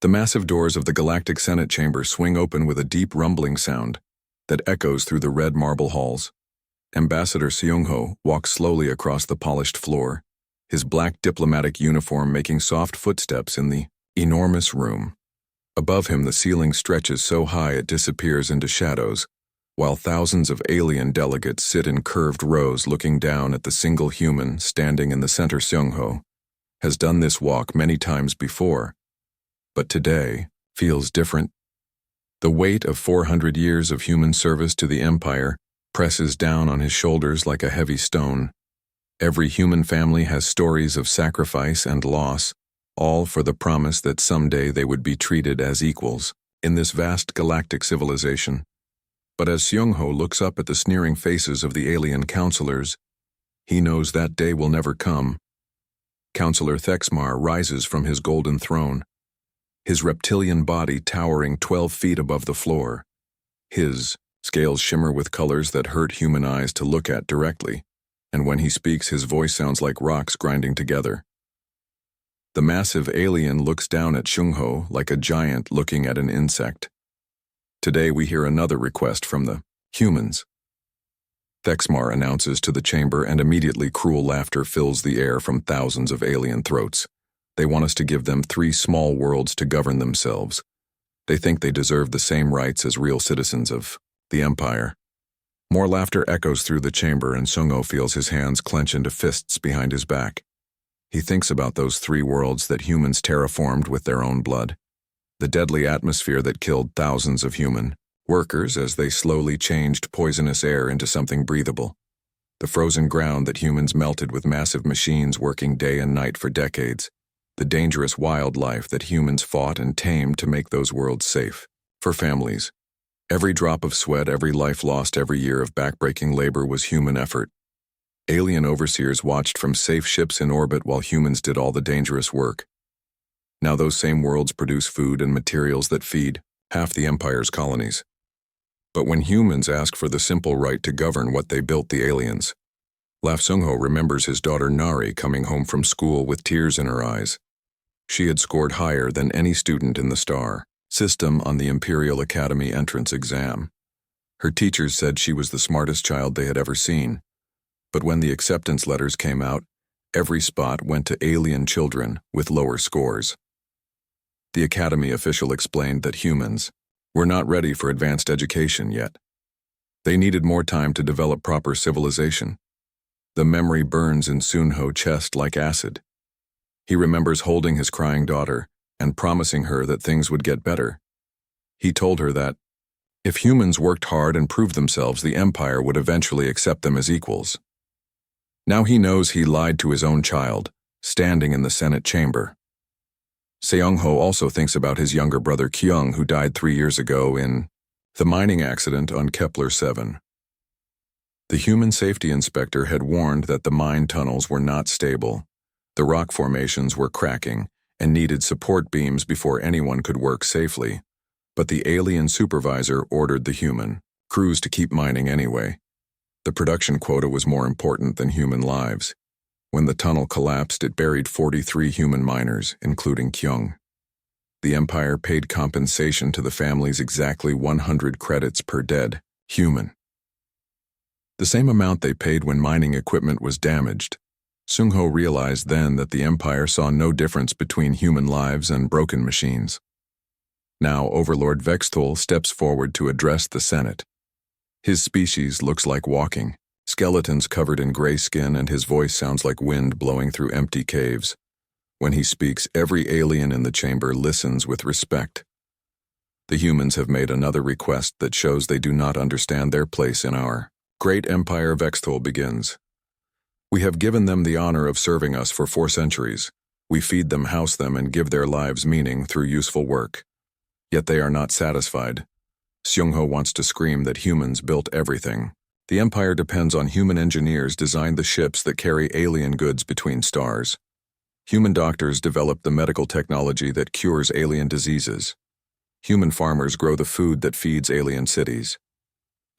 The massive doors of the Galactic Senate chamber swing open with a deep rumbling sound that echoes through the red marble halls. Ambassador Seung-ho walks slowly across the polished floor, his black diplomatic uniform making soft footsteps in the enormous room. Above him, the ceiling stretches so high it disappears into shadows, while thousands of alien delegates sit in curved rows looking down at the single human standing in the center. Seung-ho has done this walk many times before, but today feels different. The weight of 400 years of human service to the Empire presses down on his shoulders like a heavy stone. Every human family has stories of sacrifice and loss, all for the promise that someday they would be treated as equals in this vast galactic civilization. But as Seung-ho looks up at the sneering faces of the alien counselors, he knows that day will never come. Counselor Thexmar rises from his golden throne, his reptilian body towering 12 feet above the floor. His scales shimmer with colors that hurt human eyes to look at directly, and when he speaks, his voice sounds like rocks grinding together. The massive alien looks down at Seung-ho like a giant looking at an insect. Today we hear another request from the humans. Thexmar announces to the chamber, and immediately cruel laughter fills the air from thousands of alien throats. They want us to give them 3 small worlds to govern themselves. They think they deserve the same rights as real citizens of the Empire. More laughter echoes through the chamber, and Seung-ho feels his hands clench into fists behind his back. He thinks about those 3 worlds that humans terraformed with their own blood. The deadly atmosphere that killed thousands of human workers as they slowly changed poisonous air into something breathable. The frozen ground that humans melted with massive machines working day and night for decades. The dangerous wildlife that humans fought and tamed to make those worlds safe for families. Every drop of sweat, every life lost, every year of backbreaking labor was human effort. Alien overseers watched from safe ships in orbit while humans did all the dangerous work. Now those same worlds produce food and materials that feed half the Empire's colonies. But when humans ask for the simple right to govern what they built, the aliens laugh. Seung-ho remembers his daughter Nari coming home from school with tears in her eyes. She had scored higher than any student in the star system on the Imperial Academy entrance exam. Her teachers said she was the smartest child they had ever seen. But when the acceptance letters came out, every spot went to alien children with lower scores. The Academy official explained that humans were not ready for advanced education yet. They needed more time to develop proper civilization. The memory burns in Seung-ho's chest like acid. He remembers holding his crying daughter and promising her that things would get better. He told her that if humans worked hard and proved themselves, the Empire would eventually accept them as equals. Now he knows he lied to his own child, standing in the Senate chamber. Seung-ho also thinks about his younger brother Kyung, who died 3 years ago in the mining accident on Kepler 7. The human safety inspector had warned that the mine tunnels were not stable. The rock formations were cracking and needed support beams before anyone could work safely. But the alien supervisor ordered the human crews to keep mining anyway. The production quota was more important than human lives. When the tunnel collapsed, it buried 43 human miners, including Kyung. The Empire paid compensation to the families, exactly 100 credits per dead human. The same amount they paid when mining equipment was damaged. Seung-ho realized then that the Empire saw no difference between human lives and broken machines. Now Overlord Vexthul steps forward to address the Senate. His species looks like walking skeletons covered in gray skin, and his voice sounds like wind blowing through empty caves. When he speaks, every alien in the chamber listens with respect. The humans have made another request that shows they do not understand their place in our great empire. Vexthul begins. We have given them the honor of serving us for 4 centuries. We feed them, house them, and give their lives meaning through useful work. Yet they are not satisfied. Seung-ho wants to scream that humans built everything. The Empire depends on human engineers design the ships that carry alien goods between stars. Human doctors develop the medical technology that cures alien diseases. Human farmers grow the food that feeds alien cities.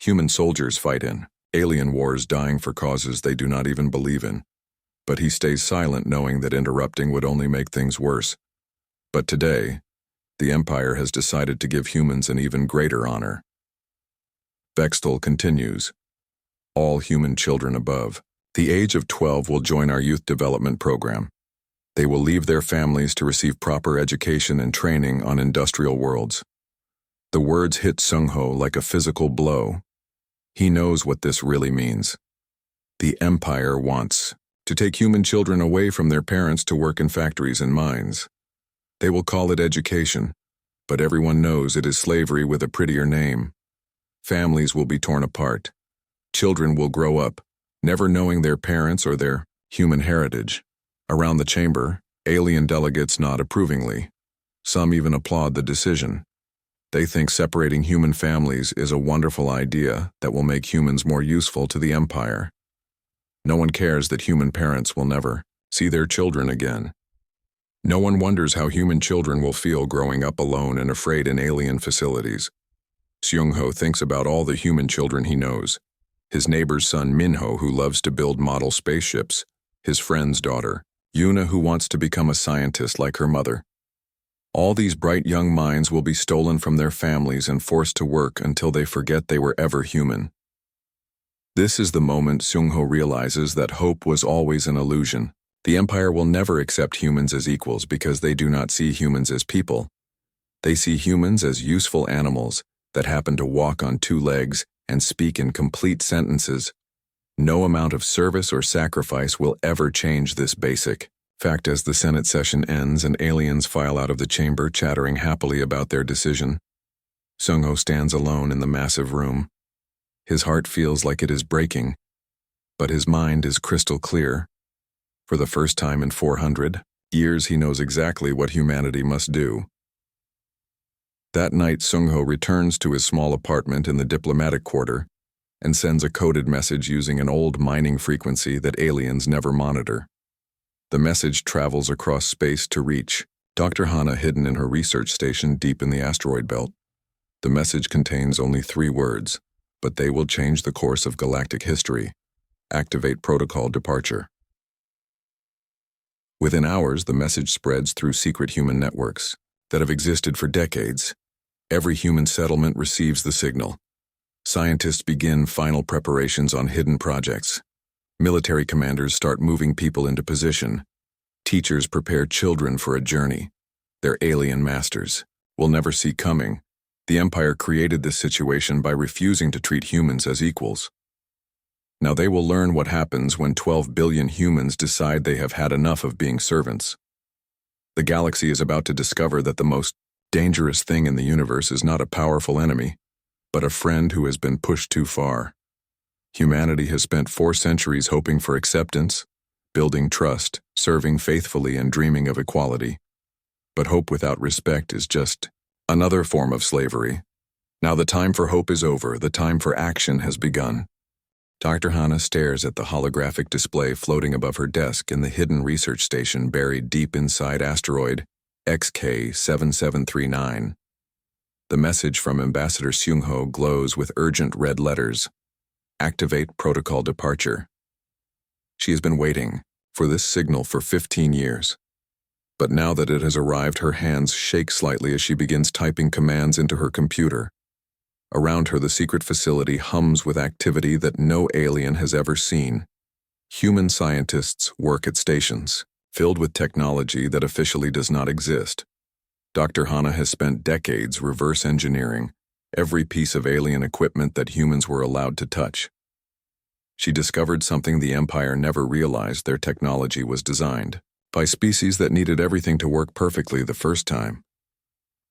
Human soldiers fight in alien wars, dying for causes they do not even believe in. But he stays silent, knowing that interrupting would only make things worse. But today, the Empire has decided to give humans an even greater honor. Bextel continues. All human children above the age of 12 will join our youth development program. They will leave their families to receive proper education and training on industrial worlds. The words hit Sung-ho like a physical blow. He knows what this really means. The Empire wants to take human children away from their parents to work in factories and mines. They will call it education, but everyone knows it is slavery with a prettier name. Families will be torn apart. Children will grow up, never knowing their parents or their human heritage. Around the chamber, alien delegates nod approvingly. Some even applaud the decision. They think separating human families is a wonderful idea that will make humans more useful to the Empire. No one cares that human parents will never see their children again. No one wonders how human children will feel growing up alone and afraid in alien facilities. Seung-ho thinks about all the human children he knows. His neighbor's son Min-ho, who loves to build model spaceships. His friend's daughter, Yuna, who wants to become a scientist like her mother. All these bright young minds will be stolen from their families and forced to work until they forget they were ever human. This is the moment Seung-ho realizes that hope was always an illusion. The Empire will never accept humans as equals because they do not see humans as people. They see humans as useful animals that happen to walk on two legs and speak in complete sentences. No amount of service or sacrifice will ever change this basic fact. As the Senate session ends and aliens file out of the chamber chattering happily about their decision, Seung-ho stands alone in the massive room. His heart feels like it is breaking, but his mind is crystal clear. For the first time in 400 years, he knows exactly what humanity must do. That night, Seung-ho returns to his small apartment in the diplomatic quarter and sends a coded message using an old mining frequency that aliens never monitor. The message travels across space to reach Dr. Hana, hidden in her research station deep in the asteroid belt. The message contains only 3 words, but they will change the course of galactic history. Activate protocol departure. Within hours, the message spreads through secret human networks that have existed for decades. Every human settlement receives the signal. Scientists begin final preparations on hidden projects. Military commanders start moving people into position. Teachers prepare children for a journey their alien masters will never see coming. The Empire created this situation by refusing to treat humans as equals. Now they will learn what happens when 12 billion humans decide they have had enough of being servants. The galaxy is about to discover that the most dangerous thing in the universe is not a powerful enemy, but a friend who has been pushed too far. Humanity has spent 4 centuries hoping for acceptance, building trust, serving faithfully, and dreaming of equality. But hope without respect is just another form of slavery. Now the time for hope is over, the time for action has begun. Dr. Hana stares at the holographic display floating above her desk in the hidden research station buried deep inside asteroid XK7739. The message from Ambassador Seung-ho glows with urgent red letters. Activate protocol departure. She has been waiting for this signal for 15 years. But now that it has arrived, her hands shake slightly as she begins typing commands into her computer. Around her, the secret facility hums with activity that no alien has ever seen. Human scientists work at stations filled with technology that officially does not exist. Dr. Hana has spent decades reverse engineering every piece of alien equipment that humans were allowed to touch. She discovered something the Empire never realized: their technology was designed by species that needed everything to work perfectly the first time.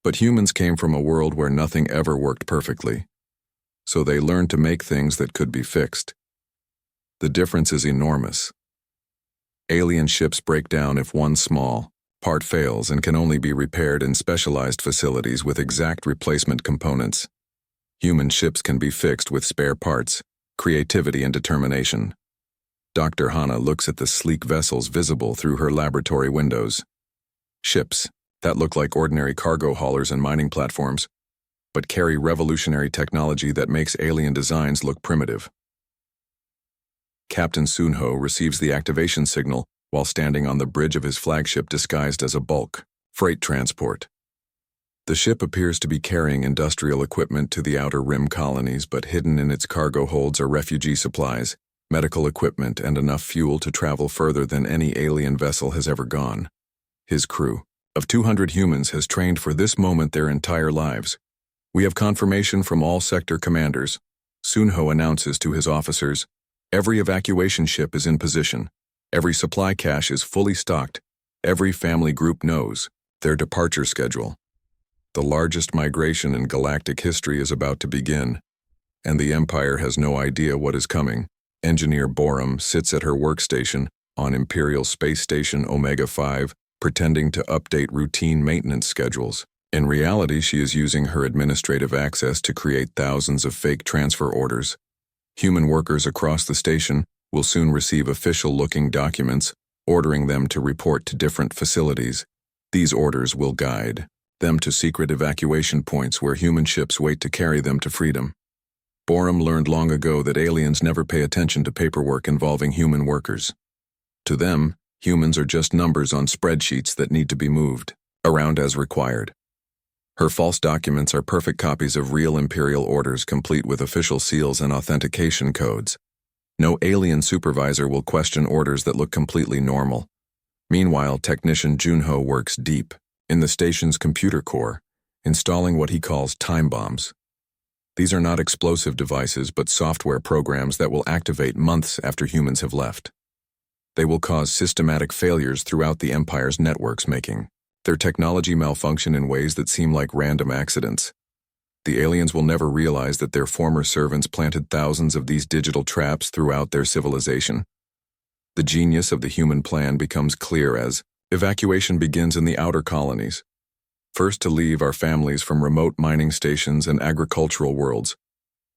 But humans came from a world where nothing ever worked perfectly, so they learned to make things that could be fixed. The difference is enormous. Alien ships break down if one small part fails and can only be repaired in specialized facilities with exact replacement components. Human ships can be fixed with spare parts, creativity, and determination. Dr. Hana looks at the sleek vessels visible through her laboratory windows. Ships that look like ordinary cargo haulers and mining platforms, but carry revolutionary technology that makes alien designs look primitive. Captain Seung-ho receives the activation signal while standing on the bridge of his flagship disguised as a bulk freight transport. The ship appears to be carrying industrial equipment to the Outer Rim colonies, but hidden in its cargo holds are refugee supplies, medical equipment, and enough fuel to travel further than any alien vessel has ever gone. His crew of 200 humans has trained for this moment their entire lives. We have confirmation from all sector commanders. Sunho announces to his officers, every evacuation ship is in position. Every supply cache is fully stocked. Every family group knows their departure schedule. The largest migration in galactic history is about to begin, and the Empire has no idea what is coming. Engineer Borum sits at her workstation on Imperial Space Station Omega-5, pretending to update routine maintenance schedules. In reality, she is using her administrative access to create thousands of fake transfer orders. Human workers across the station will soon receive official-looking documents, ordering them to report to different facilities. These orders will guide them to secret evacuation points where human ships wait to carry them to freedom. Borum learned long ago that aliens never pay attention to paperwork involving human workers. To them, humans are just numbers on spreadsheets that need to be moved around as required. Her false documents are perfect copies of real Imperial orders, complete with official seals and authentication codes. No alien supervisor will question orders that look completely normal. Meanwhile, technician Junho works deep in the station's computer core, installing what he calls time bombs. These are not explosive devices, but software programs that will activate months after humans have left. They will cause systematic failures throughout the Empire's networks, making their technology malfunction in ways that seem like random accidents. The aliens will never realize that their former servants planted thousands of these digital traps throughout their civilization. The genius of the human plan becomes clear as evacuation begins in the outer colonies. First to leave are families from remote mining stations and agricultural worlds,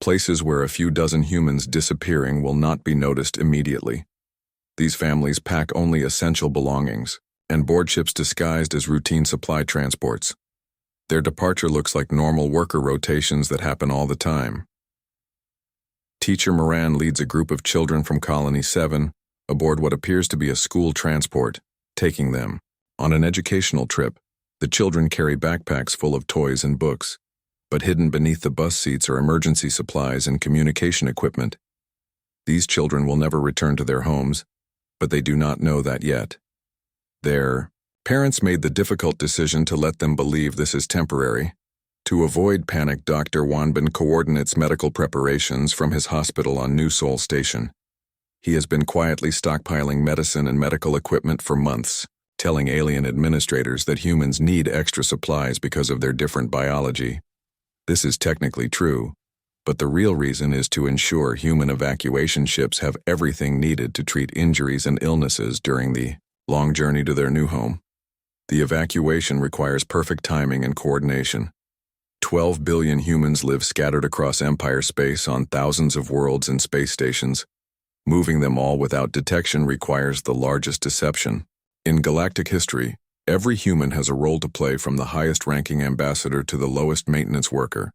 places where a few dozen humans disappearing will not be noticed immediately. These families pack only essential belongings and board ships disguised as routine supply transports. Their departure looks like normal worker rotations that happen all the time. Teacher Moran leads a group of children from Colony 7 aboard what appears to be a school transport, taking them on an educational trip. The children carry backpacks full of toys and books, but hidden beneath the bus seats are emergency supplies and communication equipment. These children will never return to their homes, but they do not know that yet. Their parents made the difficult decision to let them believe this is temporary. To avoid panic, Dr. Wanbin coordinates medical preparations from his hospital on New Sol Station. He has been quietly stockpiling medicine and medical equipment for months, telling alien administrators that humans need extra supplies because of their different biology. This is technically true, but the real reason is to ensure human evacuation ships have everything needed to treat injuries and illnesses during the long journey to their new home. The evacuation requires perfect timing and coordination. 12 billion humans live scattered across Empire space on thousands of worlds and space stations. Moving them all without detection requires the largest deception. In galactic history, every human has a role to play, from the highest-ranking ambassador to the lowest maintenance worker.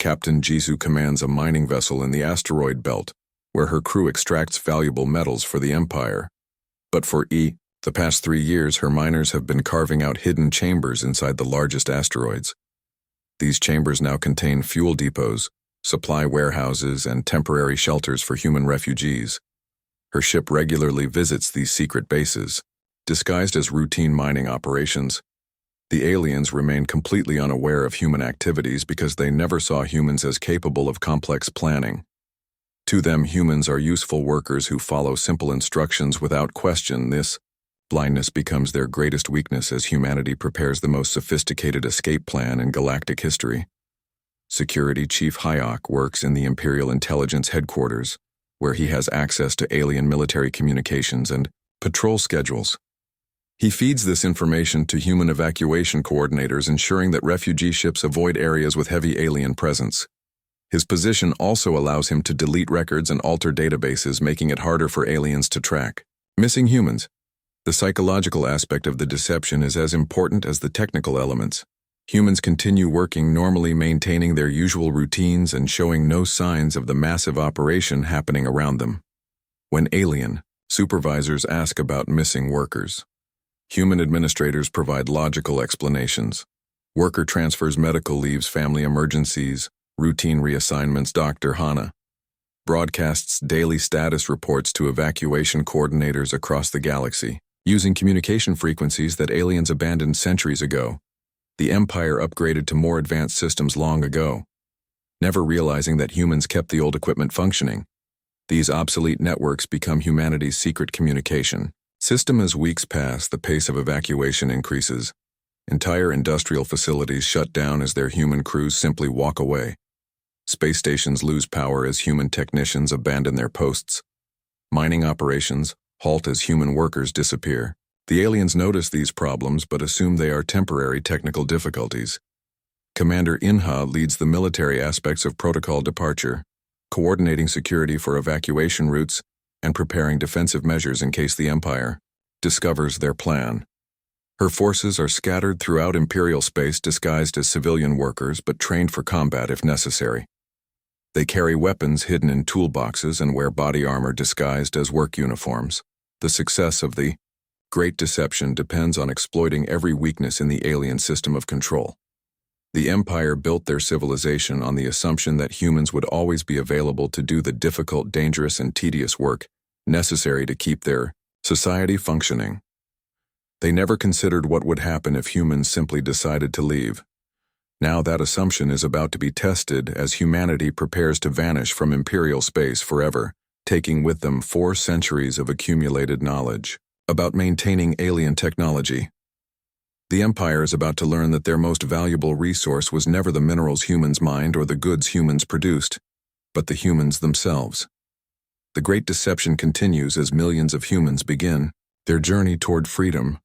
Captain Jisoo commands a mining vessel in the asteroid belt, where her crew extracts valuable metals for the Empire. But for the past 3 years, her miners have been carving out hidden chambers inside the largest asteroids. These chambers now contain fuel depots, supply warehouses, and temporary shelters for human refugees. Her ship regularly visits these secret bases, disguised as routine mining operations. The aliens remain completely unaware of human activities because they never saw humans as capable of complex planning. To them, humans are useful workers who follow simple instructions without question. This blindness becomes their greatest weakness as humanity prepares the most sophisticated escape plan in galactic history. Security Chief Hayok works in the Imperial Intelligence Headquarters, where he has access to alien military communications and patrol schedules. He feeds this information to human evacuation coordinators, ensuring that refugee ships avoid areas with heavy alien presence. His position also allows him to delete records and alter databases, making it harder for aliens to track missing humans. The psychological aspect of the deception is as important as the technical elements. Humans continue working normally, maintaining their usual routines and showing no signs of the massive operation happening around them. When alien supervisors ask about missing workers, human administrators provide logical explanations. Worker transfers, medical leaves, family emergencies, routine reassignments. Dr. Hana broadcasts daily status reports to evacuation coordinators across the galaxy. Using communication frequencies that aliens abandoned centuries ago, the Empire upgraded to more advanced systems long ago, never realizing that humans kept the old equipment functioning. These obsolete networks become humanity's secret communication system. As weeks pass, the pace of evacuation increases. Entire industrial facilities shut down as their human crews simply walk away. Space stations lose power as human technicians abandon their posts. Mining operations halt as human workers disappear. The aliens notice these problems but assume they are temporary technical difficulties. Commander Inha leads the military aspects of protocol departure, coordinating security for evacuation routes and preparing defensive measures in case the Empire discovers their plan. Her forces are scattered throughout Imperial space, disguised as civilian workers but trained for combat if necessary. They carry weapons hidden in toolboxes and wear body armor disguised as work uniforms. The success of the Great Deception depends on exploiting every weakness in the alien system of control. The Empire built their civilization on the assumption that humans would always be available to do the difficult, dangerous, and tedious work necessary to keep their society functioning. They never considered what would happen if humans simply decided to leave. Now that assumption is about to be tested as humanity prepares to vanish from Imperial space forever, taking with them 4 centuries of accumulated knowledge about maintaining alien technology. The Empire is about to learn that their most valuable resource was never the minerals humans mined or the goods humans produced, but the humans themselves. The Great Deception continues as millions of humans begin their journey toward freedom,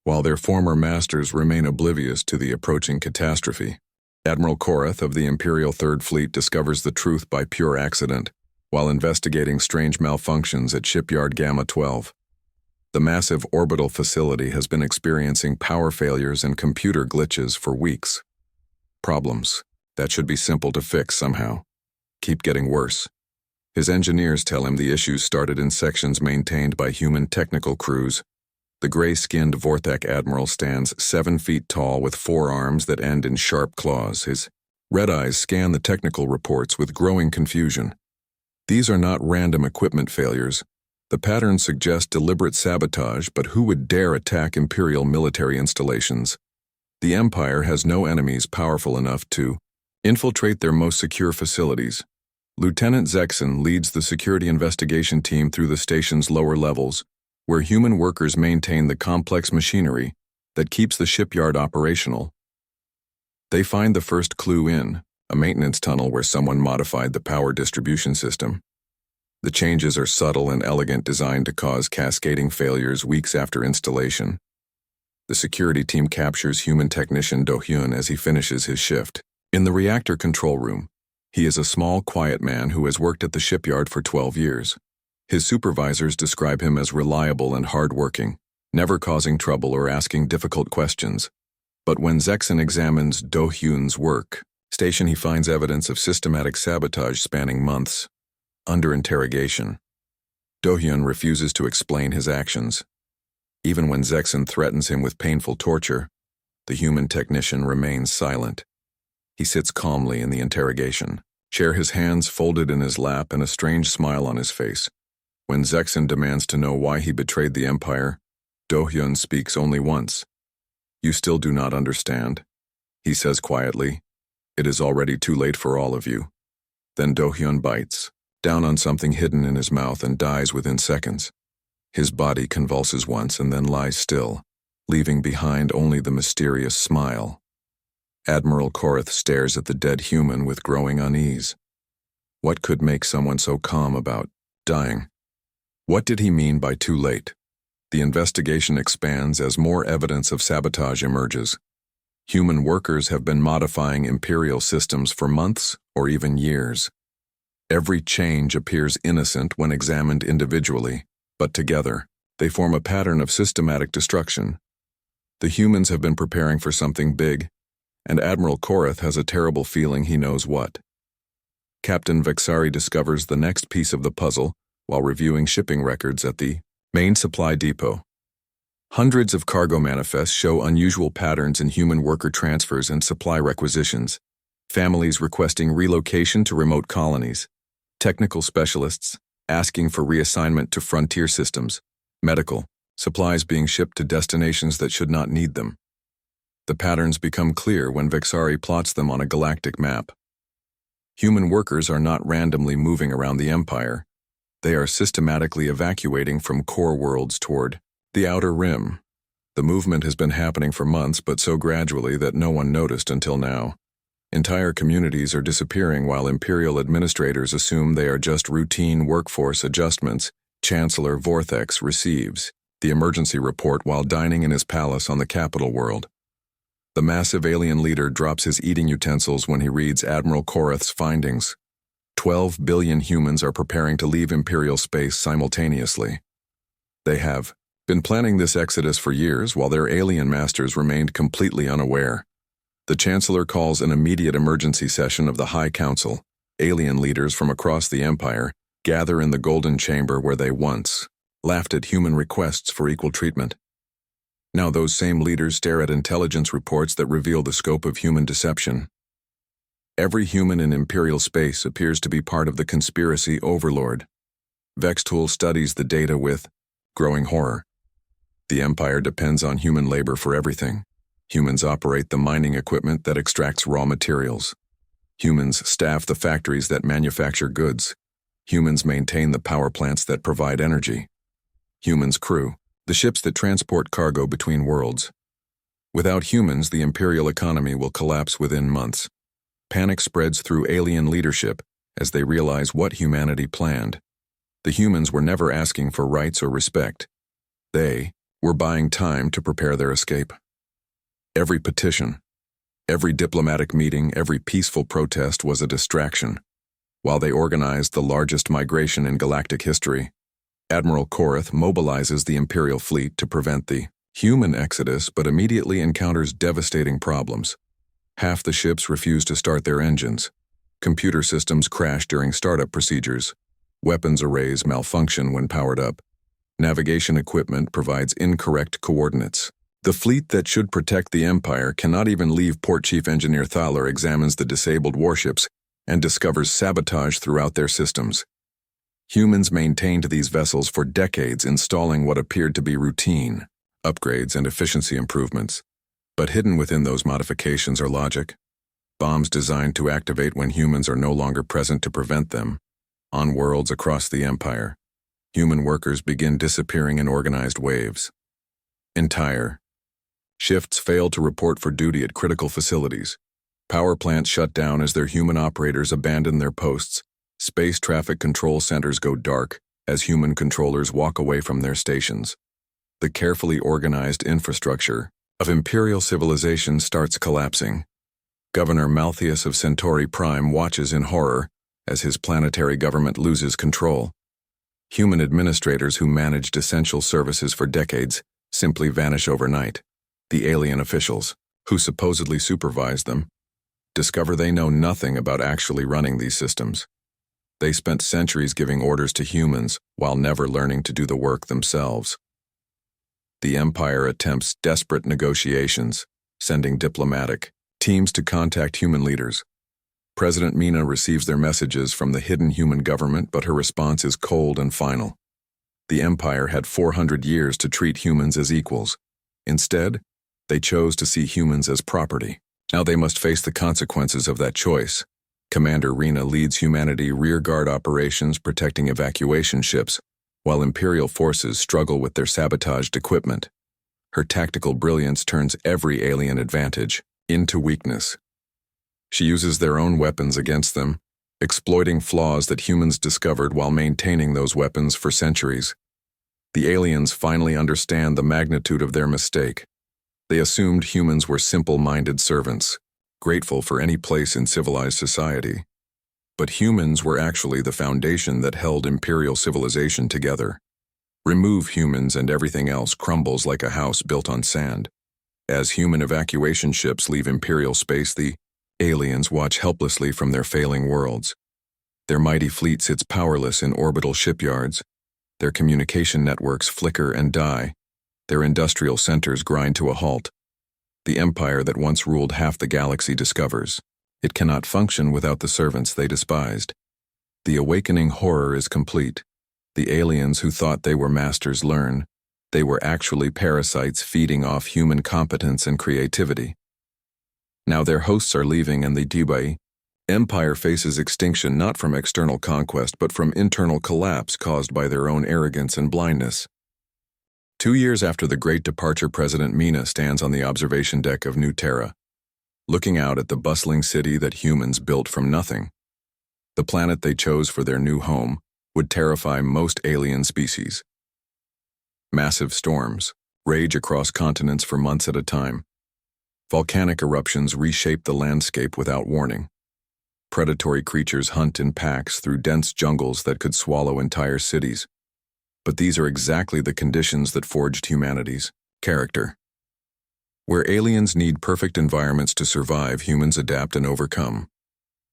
while their former masters remain oblivious to the approaching catastrophe. Admiral Korath of the Imperial Third Fleet discovers the truth by pure accident while investigating strange malfunctions at Shipyard Gamma 12. The massive orbital facility has been experiencing power failures and computer glitches for weeks. Problems that should be simple to fix somehow keep getting worse. His engineers tell him the issues started in sections maintained by human technical crews. The gray-skinned Vorthak Admiral stands 7 feet tall with 4 arms that end in sharp claws. His red eyes scan the technical reports with growing confusion. These are not random equipment failures. The patterns suggest deliberate sabotage, but who would dare attack Imperial military installations? The Empire has no enemies powerful enough to infiltrate their most secure facilities. Lieutenant Zexon leads the security investigation team through the station's lower levels, where human workers maintain the complex machinery that keeps the shipyard operational. They find the first clue in a maintenance tunnel where someone modified the power distribution system. The changes are subtle and elegant, designed to cause cascading failures weeks after installation. The security team captures human technician Do-hyun as he finishes his shift. In the reactor control room, he is a small, quiet man who has worked at the shipyard for 12 years. His supervisors describe him as reliable and hard-working, never causing trouble or asking difficult questions. But when Zexon examines Do-hyun's work station, he finds evidence of systematic sabotage spanning months. Under interrogation, Do-hyun refuses to explain his actions. Even when Zexon threatens him with painful torture, the human technician remains silent. He sits calmly in the interrogation chair, his hands folded in his lap and a strange smile on his face. When Zexon demands to know why he betrayed the Empire, Do-hyun speaks only once. "You still do not understand," he says quietly. "It is already too late for all of you." Then Do-hyun bites down on something hidden in his mouth and dies within seconds. His body convulses once and then lies still, leaving behind only the mysterious smile. Admiral Korath stares at the dead human with growing unease. What could make someone so calm about dying? What did he mean by too late? The investigation expands as more evidence of sabotage emerges. Human workers have been modifying Imperial systems for months or even years. Every change appears innocent when examined individually, but together, they form a pattern of systematic destruction. The humans have been preparing for something big, and Admiral Korath has a terrible feeling he knows what. Captain Vexari discovers the next piece of the puzzle while reviewing shipping records at the main supply depot. Hundreds of cargo manifests show unusual patterns in human worker transfers and supply requisitions. Families requesting relocation to remote colonies. Technical specialists asking for reassignment to frontier systems. Medical supplies being shipped to destinations that should not need them. The patterns become clear when Vexari plots them on a galactic map. Human workers are not randomly moving around the Empire. They are systematically evacuating from core worlds toward the Outer Rim. The movement has been happening for months, but so gradually that no one noticed until now. Entire communities are disappearing while Imperial administrators assume they are just routine workforce adjustments. Chancellor Vorthex receives the emergency report while dining in his palace on the capital world. The massive alien leader drops his eating utensils when he reads Admiral Korath's findings. 12 billion humans are preparing to leave Imperial space simultaneously. They have been planning this exodus for years while their alien masters remained completely unaware. The Chancellor calls an immediate emergency session of the High Council. Alien leaders from across the Empire gather in the Golden Chamber where they once laughed at human requests for equal treatment. Now those same leaders stare at intelligence reports that reveal the scope of human deception. Every human in Imperial space appears to be part of the conspiracy overlord. Vextool studies the data with growing horror. The Empire depends on human labor for everything. Humans operate the mining equipment that extracts raw materials. Humans staff the factories that manufacture goods. Humans maintain the power plants that provide energy. Humans crew the ships that transport cargo between worlds. Without humans, the Imperial economy will collapse within months. Panic spreads through alien leadership as they realize what humanity planned. The humans were never asking for rights or respect. They were buying time to prepare their escape. Every petition, every diplomatic meeting, every peaceful protest was a distraction. While they organized the largest migration in galactic history, Admiral Korath mobilizes the Imperial fleet to prevent the human exodus but immediately encounters devastating problems. Half the ships refuse to start their engines. Computer systems crash during startup procedures. Weapons arrays malfunction when powered up. Navigation equipment provides incorrect coordinates. The fleet that should protect the Empire cannot even leave. Port Chief Engineer Thaler examines the disabled warships and discovers sabotage throughout their systems. Humans maintained these vessels for decades, installing what appeared to be routine upgrades and efficiency improvements. But hidden within those modifications are logic. Bombs designed to activate when humans are no longer present to prevent them. On worlds across the Empire, human workers begin disappearing in organized waves. Entire shifts fail to report for duty at critical facilities. Power plants shut down as their human operators abandon their posts. Space traffic control centers go dark as human controllers walk away from their stations. The carefully organized infrastructure of Imperial civilization starts collapsing. Governor Malthius of Centauri Prime watches in horror as his planetary government loses control. Human administrators who managed essential services for decades simply vanish overnight. The alien officials, who supposedly supervise them, discover they know nothing about actually running these systems. They spent centuries giving orders to humans while never learning to do the work themselves. The Empire attempts desperate negotiations, sending diplomatic teams to contact human leaders. President Mina receives their messages from the hidden human government, but her response is cold and final. The Empire had 400 years to treat humans as equals. Instead, they chose to see humans as property. Now they must face the consequences of that choice. Commander Rena leads humanity rearguard operations protecting evacuation ships, while Imperial forces struggle with their sabotaged equipment. Her tactical brilliance turns every alien advantage into weakness. She uses their own weapons against them, exploiting flaws that humans discovered while maintaining those weapons for centuries. The aliens finally understand the magnitude of their mistake. They assumed humans were simple-minded servants, grateful for any place in civilized society. But humans were actually the foundation that held Imperial civilization together. Remove humans and everything else crumbles like a house built on sand. As human evacuation ships leave Imperial space, the aliens watch helplessly from their failing worlds. Their mighty fleet sits powerless in orbital shipyards. Their communication networks flicker and die. Their industrial centers grind to a halt. The empire that once ruled half the galaxy discovers it cannot function without the servants they despised. The awakening horror is complete. The aliens who thought they were masters learn they were actually parasites feeding off human competence and creativity. Now their hosts are leaving and the HFY Empire faces extinction not from external conquest but from internal collapse caused by their own arrogance and blindness. 2 years after the great departure, President Mina stands on the observation deck of New Terra, looking out at the bustling city that humans built from nothing. The planet they chose for their new home would terrify most alien species. Massive storms rage across continents for months at a time. Volcanic eruptions reshape the landscape without warning. Predatory creatures hunt in packs through dense jungles that could swallow entire cities. But these are exactly the conditions that forged humanity's character. Where aliens need perfect environments to survive, humans adapt and overcome.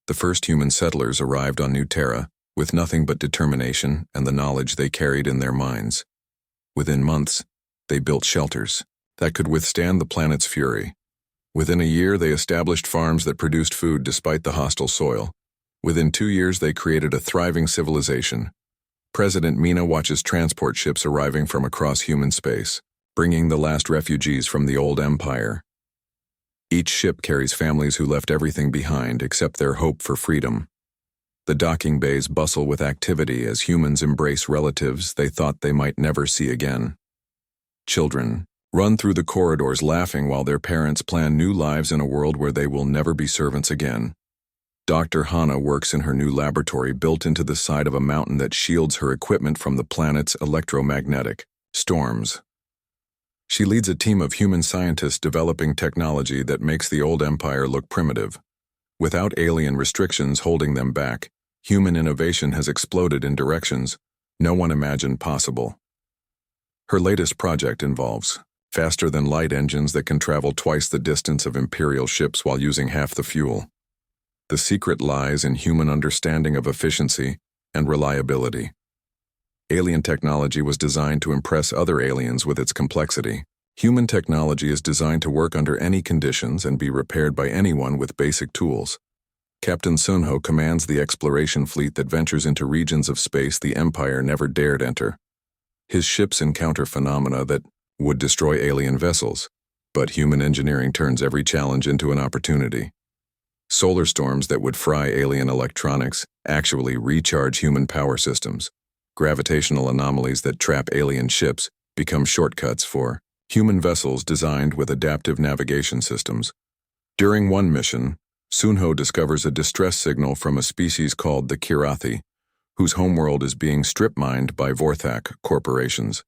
The first human settlers arrived on New Terra with nothing but determination and the knowledge they carried in their minds. Within months, they built shelters that could withstand the planet's fury. Within a year, they established farms that produced food despite the hostile soil. Within 2 years, they created a thriving civilization. President Mina watches transport ships arriving from across human space, bringing the last refugees from the old empire. Each ship carries families who left everything behind except their hope for freedom. The docking bays bustle with activity as humans embrace relatives they thought they might never see again. Children run through the corridors laughing while their parents plan new lives in a world where they will never be servants again. Dr. Hana works in her new laboratory built into the side of a mountain that shields her equipment from the planet's electromagnetic storms. She leads a team of human scientists developing technology that makes the old empire look primitive. Without alien restrictions holding them back, human innovation has exploded in directions no one imagined possible. Her latest project involves faster-than-light engines that can travel twice the distance of Imperial ships while using half the fuel. The secret lies in human understanding of efficiency and reliability. Alien technology was designed to impress other aliens with its complexity. Human technology is designed to work under any conditions and be repaired by anyone with basic tools. Captain Sunho commands the exploration fleet that ventures into regions of space the Empire never dared enter. His ships encounter phenomena that would destroy alien vessels, but human engineering turns every challenge into an opportunity. Solar storms that would fry alien electronics actually recharge human power systems. Gravitational anomalies that trap alien ships become shortcuts for human vessels designed with adaptive navigation systems. During one mission, Sunho discovers a distress signal from a species called the Kirathi, whose homeworld is being strip-mined by Vorthak corporations.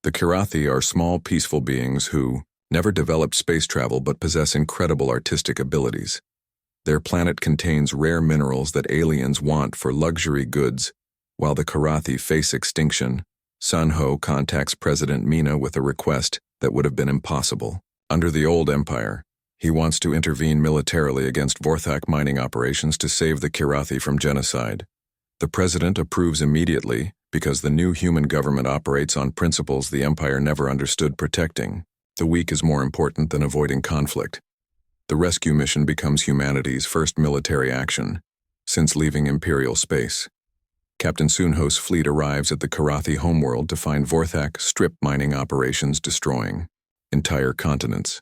The Kirathi are small, peaceful beings who never developed space travel but possess incredible artistic abilities. Their planet contains rare minerals that aliens want for luxury goods. While the Kirathi face extinction, Sunho contacts President Mina with a request that would have been impossible. Under the old empire, he wants to intervene militarily against Vorthak mining operations to save the Kirathi from genocide. The president approves immediately because the new human government operates on principles the empire never understood protecting. The weak is more important than avoiding conflict. The rescue mission becomes humanity's first military action since leaving Imperial space. Captain Sunho's fleet arrives at the Kirathi homeworld to find Vorthak strip mining operations destroying entire continents.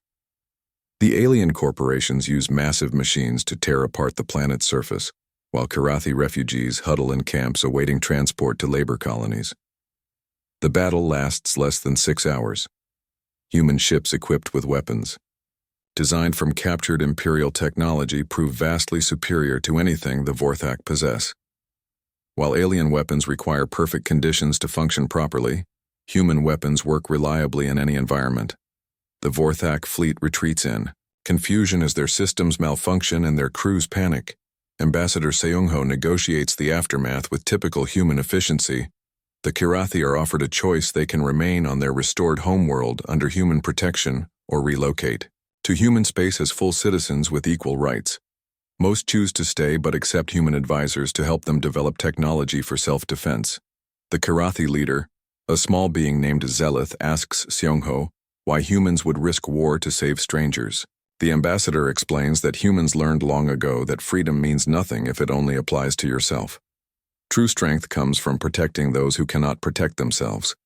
The alien corporations use massive machines to tear apart the planet's surface, while Kirathi refugees huddle in camps awaiting transport to labor colonies. The battle lasts less than 6 hours. Human ships equipped with weapons, designed from captured Imperial technology, prove vastly superior to anything the Vorthak possess. While alien weapons require perfect conditions to function properly, human weapons work reliably in any environment. The Vorthak fleet retreats in confusion as their systems malfunction and their crews panic. Ambassador Seungho negotiates the aftermath with typical human efficiency. The Kirathi are offered a choice: they can remain on their restored homeworld under human protection or relocate to human space as full citizens with equal rights. Most choose to stay but accept human advisors to help them develop technology for self-defense. The Kirathi leader, A small being named Zelith asks Seongho why humans would risk war to save strangers. The ambassador explains that humans learned long ago that freedom means nothing if it only applies to yourself. True strength comes from protecting those who cannot protect themselves.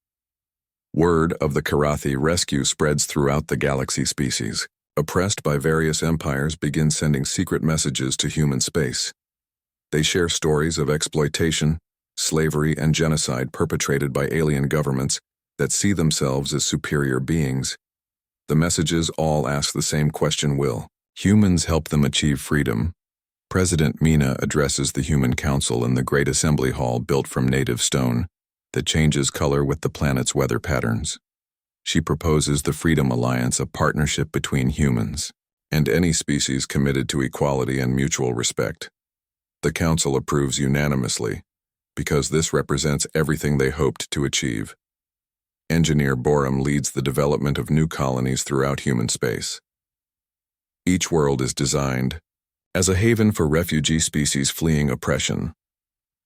Word of the Karathi rescue spreads throughout the galaxy. Species oppressed by various empires begin sending secret messages to human space. They share stories of exploitation, slavery, and genocide perpetrated by alien governments that see themselves as superior beings. The messages all ask the same question: will humans help them achieve freedom? President Mina addresses the Human Council in the Great Assembly Hall built from native stone that changes color with the planet's weather patterns. She proposes the Freedom Alliance, a partnership between humans and any species committed to equality and mutual respect. The Council approves unanimously because this represents everything they hoped to achieve. Engineer Borum leads the development of new colonies throughout human space. Each world is designed as a haven for refugee species fleeing oppression.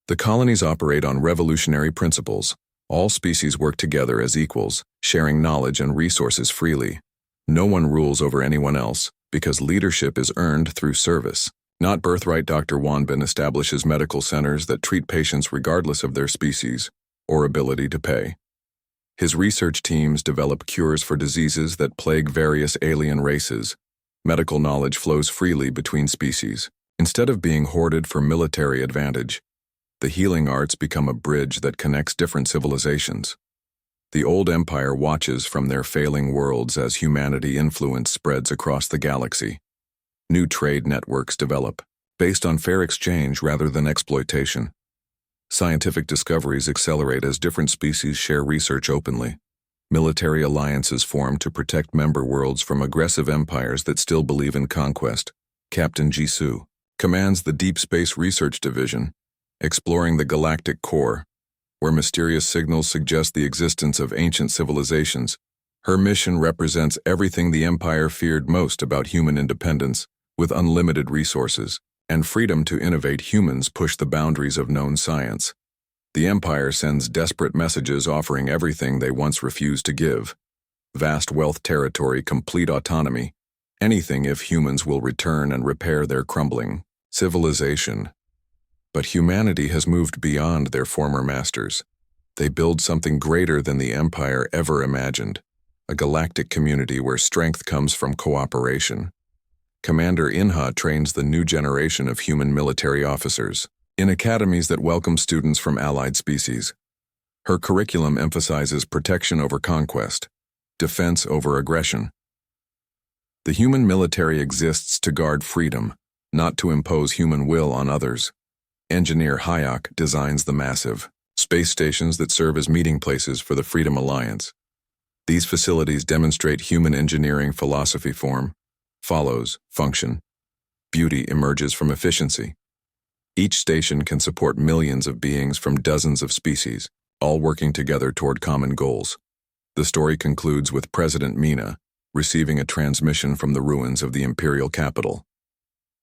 The colonies operate on revolutionary principles. All species work together as equals, sharing knowledge and resources freely. No one rules over anyone else, because leadership is earned through service, not birthright. Dr. Wanbin establishes medical centers that treat patients regardless of their species or ability to pay. His research teams develop cures for diseases that plague various alien races. Medical knowledge flows freely between species. Instead of being hoarded for military advantage, the healing arts become a bridge that connects different civilizations. The old empire watches from their failing worlds as humanity influence spreads across the galaxy. New trade networks develop, based on fair exchange rather than exploitation. Scientific discoveries accelerate as different species share research openly. Military alliances form to protect member worlds from aggressive empires that still believe in conquest. Captain Jisoo commands the Deep Space Research Division, exploring the galactic core, where mysterious signals suggest the existence of ancient civilizations. Her mission represents everything the Empire feared most about human independence. With unlimited resources and freedom to innovate, humans push the boundaries of known science. The Empire sends desperate messages offering everything they once refused to give. Vast wealth, territory, complete autonomy. Anything if humans will return and repair their crumbling civilization. But humanity has moved beyond their former masters. They build something greater than the Empire ever imagined, a galactic community where strength comes from cooperation. Commander Inha trains the new generation of human military officers in academies that welcome students from allied species. Her curriculum emphasizes protection over conquest, defense over aggression. The human military exists to guard freedom, not to impose human will on others. Engineer Hayek designs the massive space stations that serve as meeting places for the Freedom Alliance. These facilities demonstrate human engineering philosophy: form follows function. Beauty emerges from efficiency. Each station can support millions of beings from dozens of species, all working together toward common goals. The story concludes with President Mina receiving a transmission from the ruins of the imperial capital.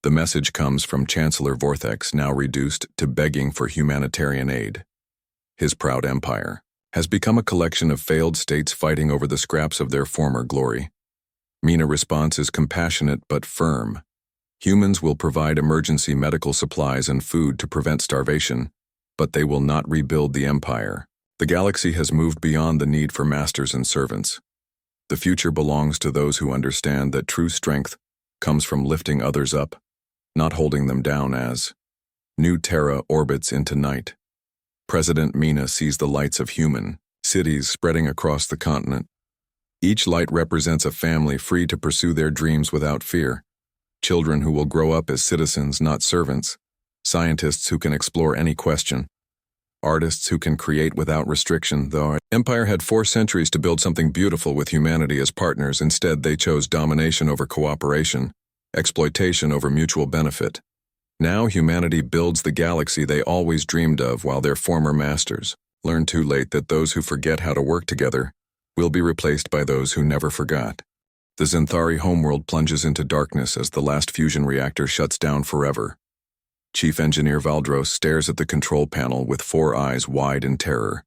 The message comes from Chancellor Vortex, now reduced to begging for humanitarian aid. His proud empire has become a collection of failed states fighting over the scraps of their former glory. Mina's response is compassionate but firm. Humans will provide emergency medical supplies and food to prevent starvation, but they will not rebuild the empire. The galaxy has moved beyond the need for masters and servants. The future belongs to those who understand that true strength comes from lifting others up, not holding them down. As New Terra orbits into night, President Mina sees the lights of human cities spreading across the continent. Each light represents a family free to pursue their dreams without fear. Children who will grow up as citizens, not servants. Scientists who can explore any question. Artists who can create without restriction. Though Empire had 4 centuries to build something beautiful with humanity as partners, instead they chose domination over cooperation, exploitation over mutual benefit. Now humanity builds the galaxy they always dreamed of, while their former masters learn too late that those who forget how to work together will be replaced by those who never forgot. The Zenthari homeworld plunges into darkness as the last fusion reactor shuts down forever. Chief Engineer Valdros stares at the control panel with 4 eyes wide in terror.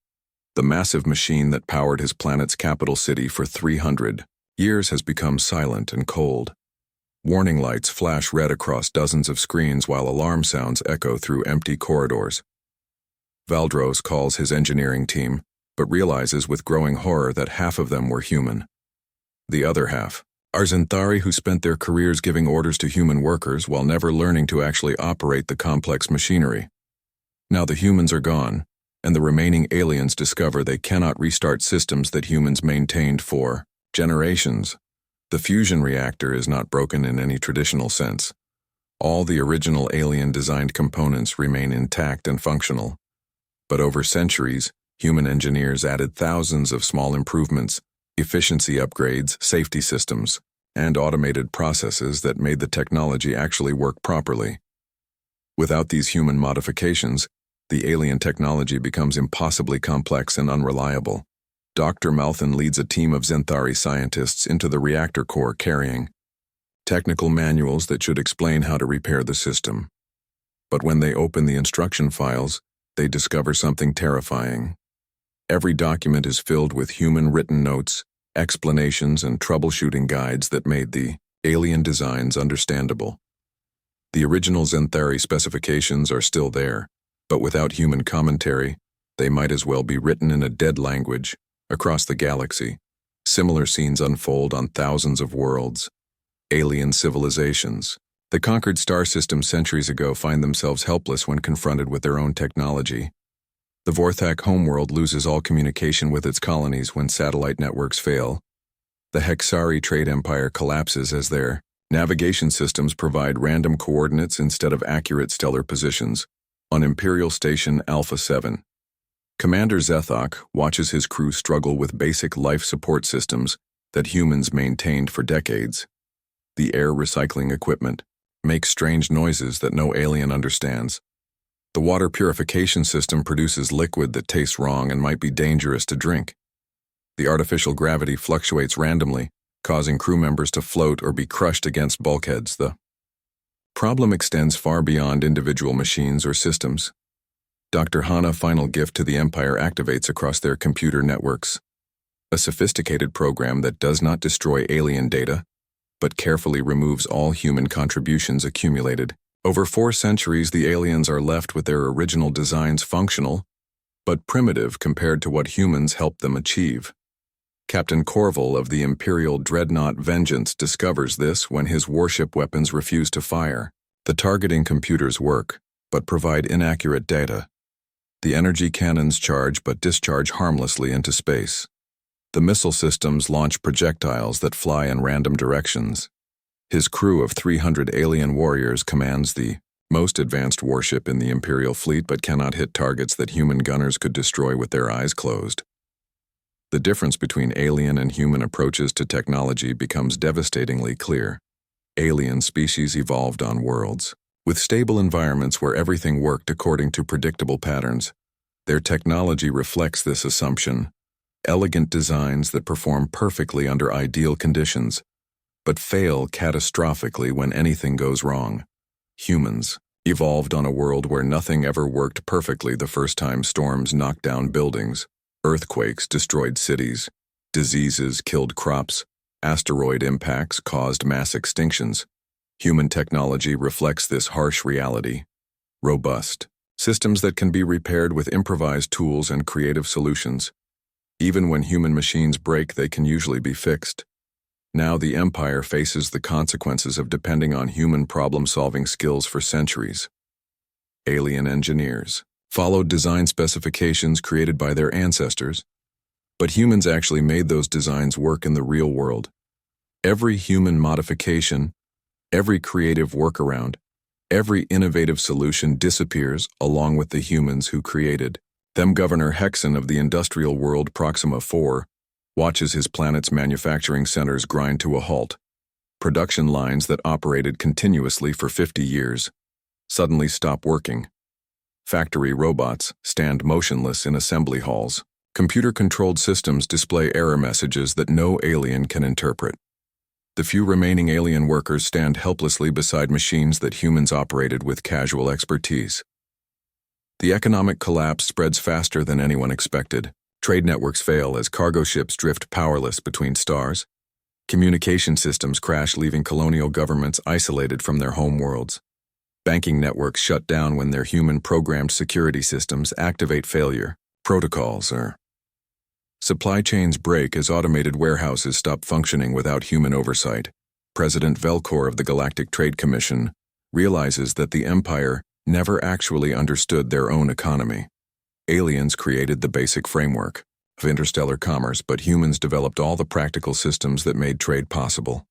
The massive machine that powered his planet's capital city for 300 years has become silent and cold. Warning lights flash red across dozens of screens while alarm sounds echo through empty corridors. Valdros calls his engineering team, but realizes with growing horror that half of them were human. The other half are Xanthari who spent their careers giving orders to human workers while never learning to actually operate the complex machinery. Now the humans are gone, and the remaining aliens discover they cannot restart systems that humans maintained for generations. The fusion reactor is not broken in any traditional sense. All the original alien-designed components remain intact and functional. But over centuries, human engineers added thousands of small improvements, efficiency upgrades, safety systems, and automated processes that made the technology actually work properly. Without these human modifications, the alien technology becomes impossibly complex and unreliable. Dr. Malthan leads a team of Xanthari scientists into the reactor core carrying technical manuals that should explain how to repair the system. But when they open the instruction files, they discover something terrifying. Every document is filled with human-written notes, explanations, and troubleshooting guides that made the alien designs understandable. The original Xanthari specifications are still there, but without human commentary, they might as well be written in a dead language. Across the galaxy, similar scenes unfold on thousands of worlds. Alien civilizations. The conquered star systems centuries ago find themselves helpless when confronted with their own technology. The Vorthak homeworld loses all communication with its colonies when satellite networks fail. The Hexari trade empire collapses as their navigation systems provide random coordinates instead of accurate stellar positions. On Imperial Station Alpha 7. Commander Zethok watches his crew struggle with basic life support systems that humans maintained for decades. The air recycling equipment makes strange noises that no alien understands. The water purification system produces liquid that tastes wrong and might be dangerous to drink. The artificial gravity fluctuates randomly, causing crew members to float or be crushed against bulkheads. The problem extends far beyond individual machines or systems. Dr. Hana's final gift to the Empire activates across their computer networks. A sophisticated program that does not destroy alien data, but carefully removes all human contributions accumulated. Over 4 centuries, the aliens are left with their original designs functional, but primitive compared to what humans helped them achieve. Captain Corval of the Imperial Dreadnought Vengeance discovers this when his warship weapons refuse to fire. The targeting computers work, but provide inaccurate data. The energy cannons charge but discharge harmlessly into space. The missile systems launch projectiles that fly in random directions. His crew of 300 alien warriors commands the most advanced warship in the Imperial fleet but cannot hit targets that human gunners could destroy with their eyes closed. The difference between alien and human approaches to technology becomes devastatingly clear. Alien species evolved on worlds with stable environments where everything worked according to predictable patterns. Their technology reflects this assumption. Elegant designs that perform perfectly under ideal conditions, but fail catastrophically when anything goes wrong. Humans evolved on a world where nothing ever worked perfectly the first time. Storms knocked down buildings, earthquakes destroyed cities, diseases killed crops, asteroid impacts caused mass extinctions. Human technology reflects this harsh reality. Robust systems that can be repaired with improvised tools and creative solutions. Even when human machines break, they can usually be fixed. Now the Empire faces the consequences of depending on human problem-solving skills for centuries. Alien engineers followed design specifications created by their ancestors, but humans actually made those designs work in the real world. Every human modification, every creative workaround, every innovative solution disappears along with the humans who created them. Governor Hexen of the industrial world Proxima 4 watches his planet's manufacturing centers grind to a halt. Production lines that operated continuously for 50 years suddenly stop working. Factory robots stand motionless in assembly halls. Computer-controlled systems display error messages that no alien can interpret. The few remaining alien workers stand helplessly beside machines that humans operated with casual expertise. The economic collapse spreads faster than anyone expected. Trade networks fail as cargo ships drift powerless between stars. Communication systems crash, leaving colonial governments isolated from their home worlds. Banking networks shut down when their human-programmed security systems activate failure protocols. Supply chains break as automated warehouses stop functioning without human oversight. President Velcor of the Galactic Trade Commission realizes that the Empire never actually understood their own economy. Aliens created the basic framework of interstellar commerce, but humans developed all the practical systems that made trade possible.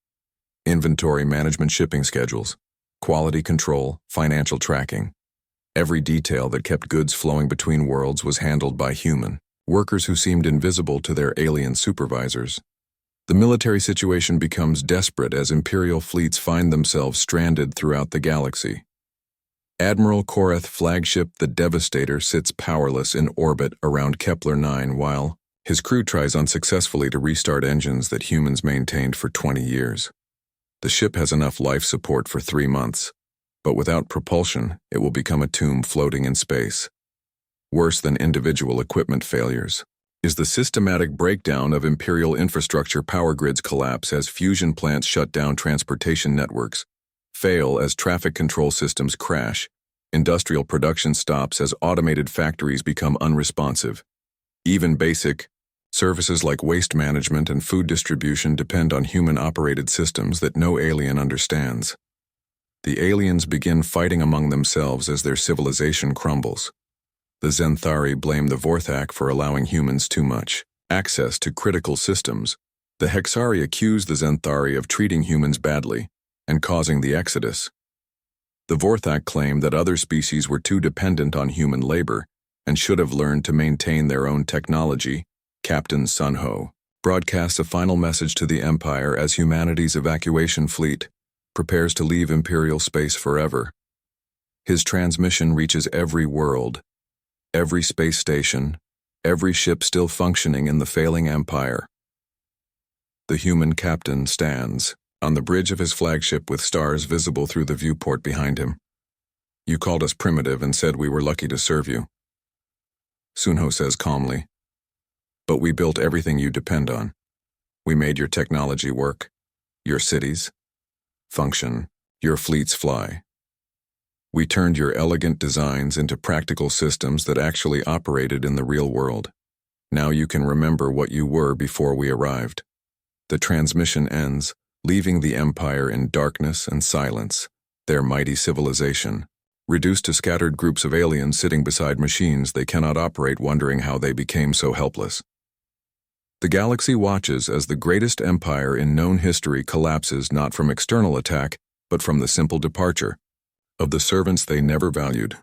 Inventory management, shipping schedules, quality control, financial tracking. Every detail that kept goods flowing between worlds was handled by human workers who seemed invisible to their alien supervisors. The military situation becomes desperate as Imperial fleets find themselves stranded throughout the galaxy. Admiral Korath flagship the Devastator sits powerless in orbit around Kepler 9 while his crew tries unsuccessfully to restart engines that humans maintained for 20 years. The ship has enough life support for 3 months, but without propulsion, it will become a tomb floating in space. Worse than individual equipment failures is the systematic breakdown of Imperial infrastructure. Power grids collapse as fusion plants shut down, transportation networks fail as traffic control systems crash, industrial production stops as automated factories become unresponsive. Even basic services like waste management and food distribution depend on human-operated systems that no alien understands. The aliens begin fighting among themselves as their civilization crumbles. The Zenthari blame the Vorthak for allowing humans too much access to critical systems. The Hexari accuse the Zenthari of treating humans badly and causing the exodus. The Vorthak claim that other species were too dependent on human labor and should have learned to maintain their own technology. Captain Sunho broadcasts a final message to the Empire as humanity's evacuation fleet prepares to leave Imperial space forever. His transmission reaches every world, every space station, every ship still functioning in the failing Empire. The human captain stands on the bridge of his flagship with stars visible through the viewport behind him. "You called us primitive and said we were lucky to serve you," Sunho says calmly. "But we built everything you depend on. We made your technology work, your cities function, your fleets fly. We turned your elegant designs into practical systems that actually operated in the real world. Now you can remember what you were before we arrived." The transmission ends, leaving the Empire in darkness and silence, their mighty civilization reduced to scattered groups of aliens sitting beside machines they cannot operate, wondering how they became so helpless. The galaxy watches as the greatest empire in known history collapses, not from external attack, but from the simple departure of the servants they never valued.